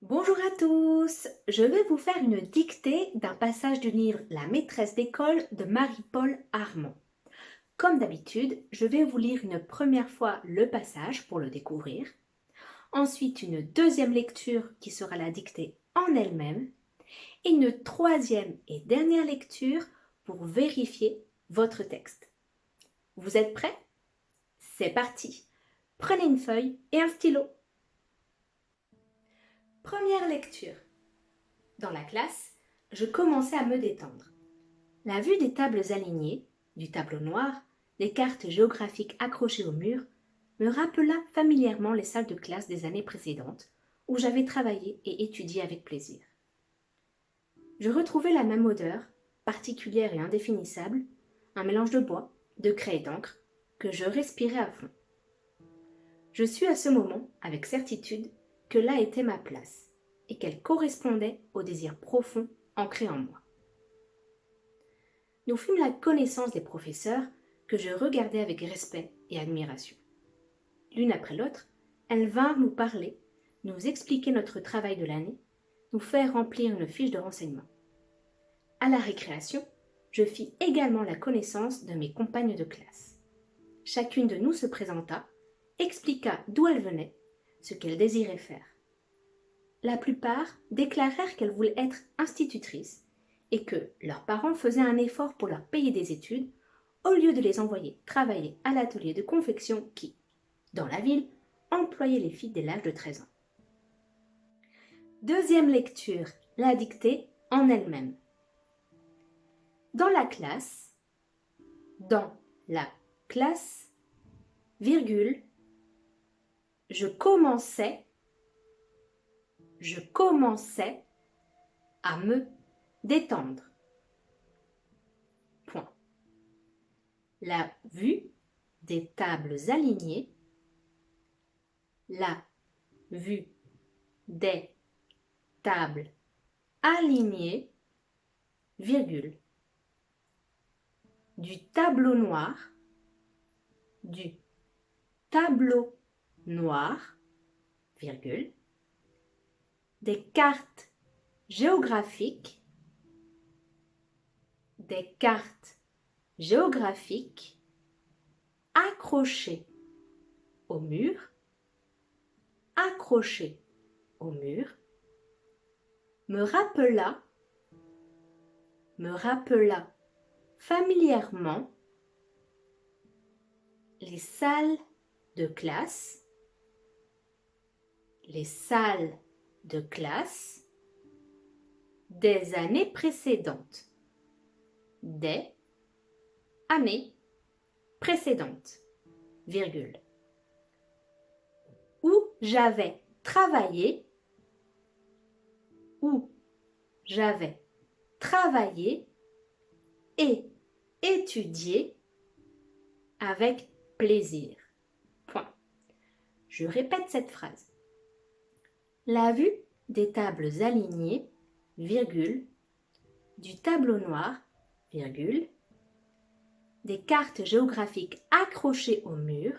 Bonjour à tous, je vais vous faire une dictée d'un passage du livre La maîtresse d'école de Marie-Paul Armand. Comme d'habitude, je vais vous lire une première fois le passage pour le découvrir, ensuite une deuxième lecture qui sera la dictée en elle-même, et une troisième et dernière lecture pour vérifier votre texte. Vous êtes prêts? C'est parti! Prenez une feuille et un stylo. Première lecture. Dans la classe, je commençais à me détendre. La vue des tables alignées, du tableau noir, des cartes géographiques accrochées au mur, me rappela familièrement les salles de classe des années précédentes, où j'avais travaillé et étudié avec plaisir. Je retrouvais la même odeur, particulière et indéfinissable, un mélange de bois, de craie et d'encre, que je respirais à fond. Je sus à ce moment, avec certitude, que là était ma place, et qu'elle correspondait au désir profond ancré en moi. Nous fûmes la connaissance des professeurs que je regardais avec respect et admiration. L'une après l'autre, elles vinrent nous parler, nous expliquer notre travail de l'année, nous faire remplir une fiche de renseignement. À la récréation, je fis également la connaissance de mes compagnes de classe. Chacune de nous se présenta, expliqua d'où elle venait, ce qu'elle désirait faire. La plupart déclarèrent qu'elles voulaient être institutrices et que leurs parents faisaient un effort pour leur payer des études au lieu de les envoyer travailler à l'atelier de confection qui, dans la ville, employait les filles dès l'âge de 13 ans. Deuxième lecture, la dictée en elle-même. Dans la classe, virgule, je commençais à me détendre. Point. La vue des tables alignées, la vue des tables alignées, virgule, du tableau noir, virgule, des cartes géographiques, accrochées au mur, me rappela familièrement les salles de classe des années précédentes, virgule, où j'avais travaillé et étudié avec plaisir. Point. Je répète cette phrase. La vue des tables alignées, virgule, du tableau noir, virgule, des cartes géographiques accrochées au mur,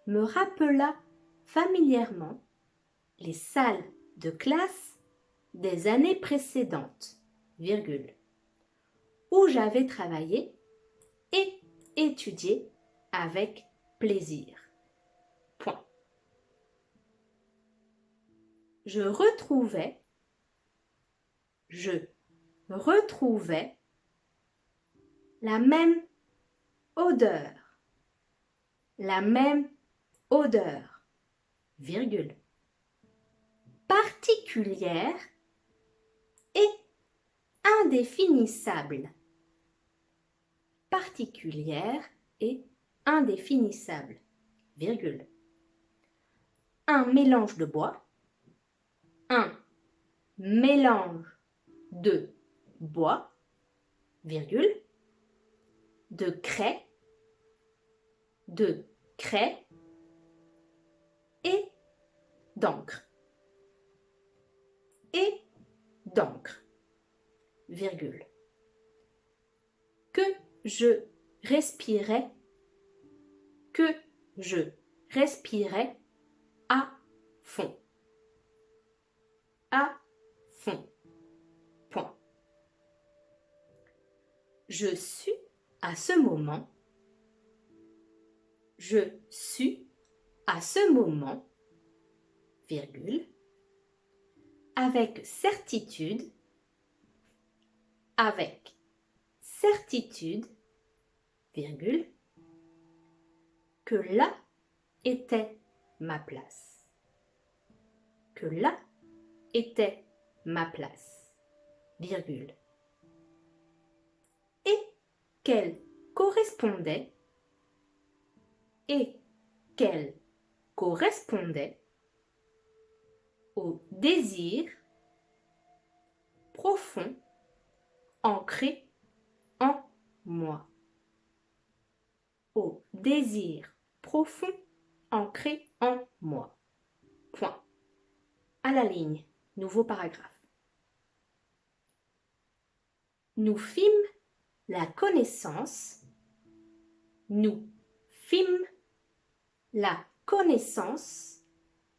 me rappela familièrement les salles de classe des années précédentes, virgule, où j'avais travaillé et étudié avec plaisir. Point. Je retrouvais la même odeur, virgule, particulière et indéfinissable, virgule, un mélange de bois, virgule, de craie et d'encre, virgule, que je respirais à fond. à fond. Point. Je suis à ce moment. Je suis à ce moment, virgule, avec certitude, virgule, que là était ma place. Que là était ma place, virgule. Et qu'elle correspondait au désir profond ancré en moi. Au désir profond ancré en moi. Point. À la ligne, nouveau paragraphe. Nous fîmes la connaissance,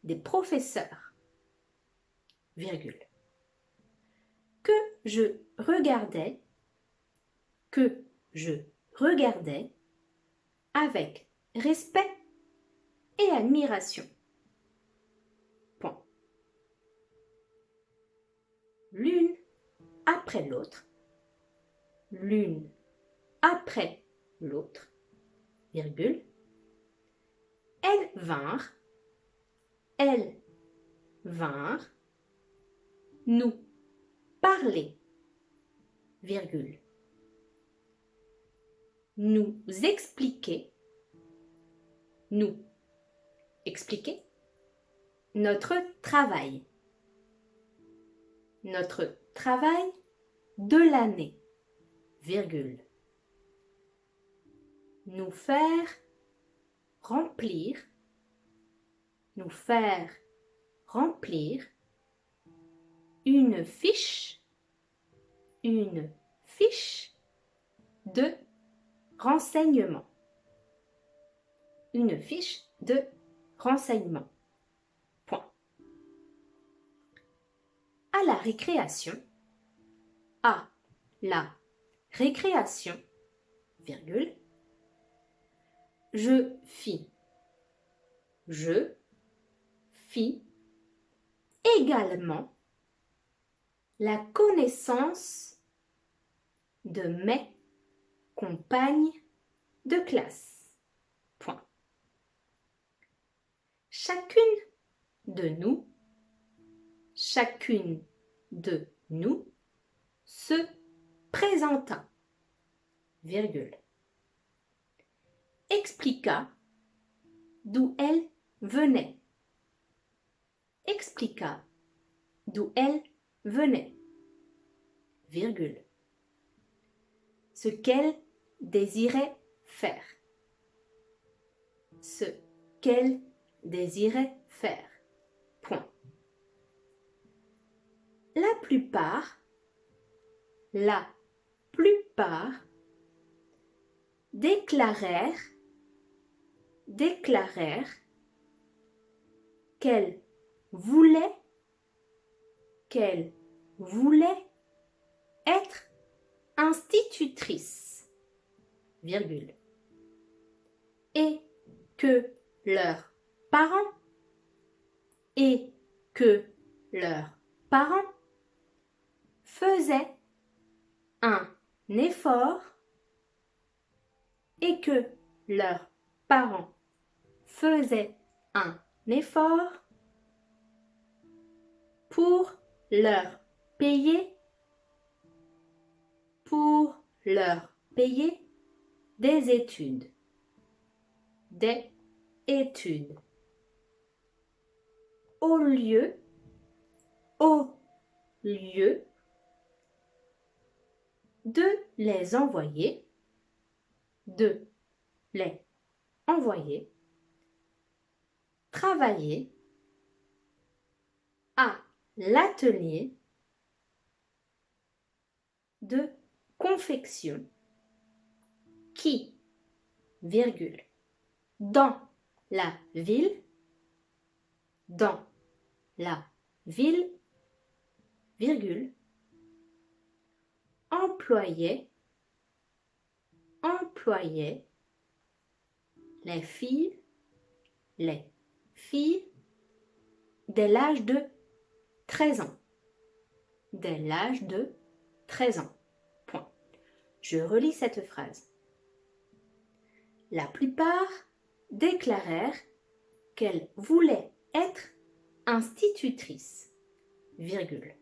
des professeurs, virgule, que je regardais avec respect et admiration. Point. L'une après l'autre, virgule, elles vinrent nous parler, virgule, nous expliquer notre travail de l'année, virgule, nous faire remplir une fiche de renseignement. Une fiche de renseignement. Point. À la récréation, virgule, je fis également la connaissance de mes compagnes de classe. Point. Chacune de nous se présenta, virgule, expliqua d'où elle venait, virgule, ce qu'elle désirait faire, point. La plupart déclarèrent qu'elle voulait être institutrice, virgule, et que leurs parents faisaient un effort pour leur payer des études. Au lieu de les envoyer travailler à l'atelier de confection qui, virgule, dans la ville virgule, employait les filles dès l'âge de 13 ans. Dès l'âge de 13 ans. Point. Je relis cette phrase. La plupart déclarèrent qu'elles voulaient être institutrices, virgule,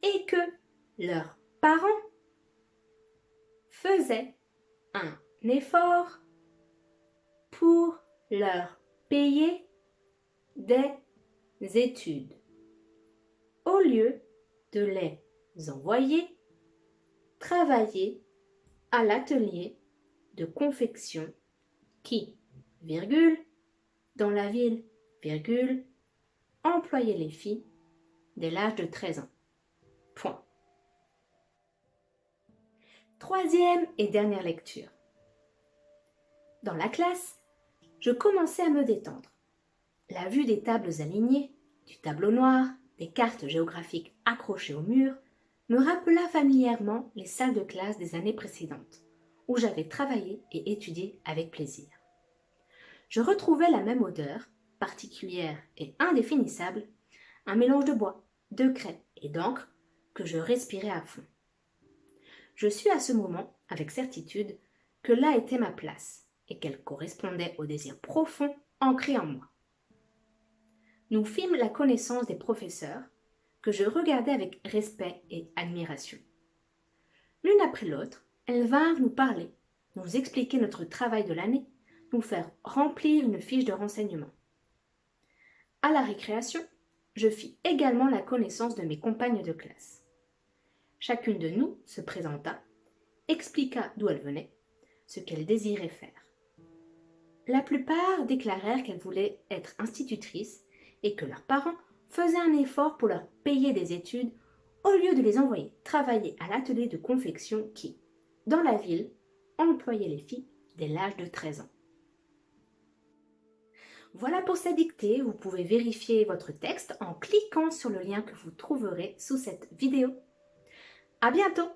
et que leurs parents faisaient un effort pour leur payer des études, au lieu de les envoyer travailler à l'atelier de confection qui, virgule, dans la ville, virgule, employait les filles dès l'âge de 13 ans. Point. Troisième et dernière lecture. Dans la classe, je commençais à me détendre. La vue des tables alignées, du tableau noir, des cartes géographiques accrochées au mur, me rappela familièrement les salles de classe des années précédentes, où j'avais travaillé et étudié avec plaisir. Je retrouvais la même odeur, particulière et indéfinissable, un mélange de bois, de craie et d'encre que je respirais à fond. Je sus à ce moment, avec certitude, que là était ma place et qu'elle correspondait au désir profond ancré en moi. Nous fîmes la connaissance des professeurs, que je regardais avec respect et admiration. L'une après l'autre, elles vinrent nous parler, nous expliquer notre travail de l'année, nous faire remplir une fiche de renseignement. À la récréation, je fis également la connaissance de mes compagnes de classe. Chacune de nous se présenta, expliqua d'où elle venait, ce qu'elle désirait faire. La plupart déclarèrent qu'elles voulaient être institutrices et que leurs parents faisaient un effort pour leur payer des études au lieu de les envoyer travailler à l'atelier de confection qui, dans la ville, employait les filles dès l'âge de 13 ans. Voilà pour cette dictée. Vous pouvez vérifier votre texte en cliquant sur le lien que vous trouverez sous cette vidéo. À bientôt!